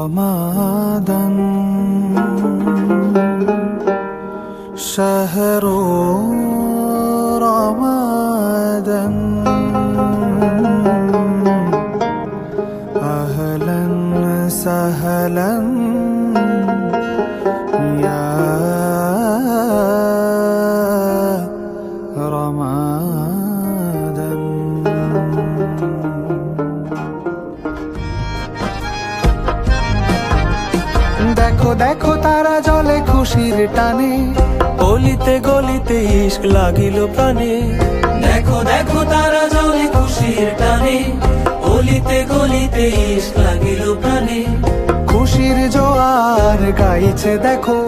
رمضان شهر رمضان أهلا سهلا يا رمضان দেখো দেখো তারা জলে খুশির টানে, গলিতে গলিতে ইশক লাগিল প্রাণে। দেখো দেখো তারা জলে খুশির টানে, গলিতে গলিতে ইশক লাগিল প্রাণে। খুশির জোয়ার গাইছে দেখো,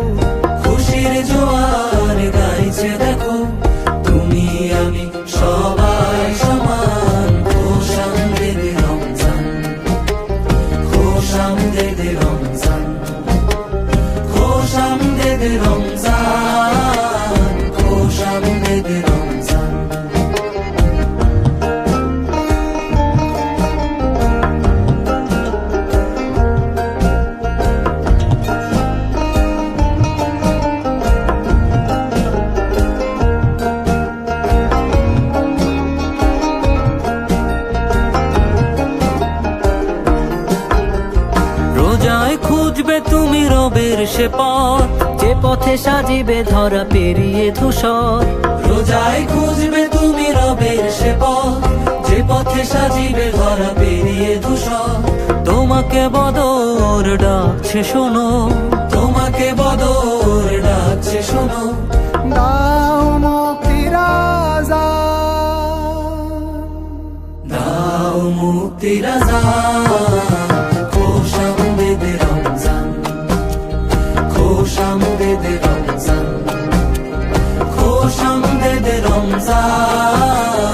খুশির জোয়ার গাইছে দেখো। তুমি আমি সবাই সমান, খোশ আমদেদ রমজান, খোশ আমদেদ রমজান, খোশ আমদেদ রমজান, খোশ আমদেদ রমজান। রোজায় খুঁজবে তুমি রবের সে পথ, যে পথে সাজিবে ধরা পেরিয়ে ধূসর। রোজায় খুঁজবে তুমি রবের সে পথ, যে পথে সাজিবে ধরা পেরিয়ে ধূসর। তোমাকে বদর ডাকছে শোনো, তোমাকে বদর ডাকছে শোনো। দাও মুক্তির আযান, দাও মুক্তির আযান, খোশ আমদেদ রমজান, খোশ আমদেদ রমজান, খোশ আমদেদ রমজান,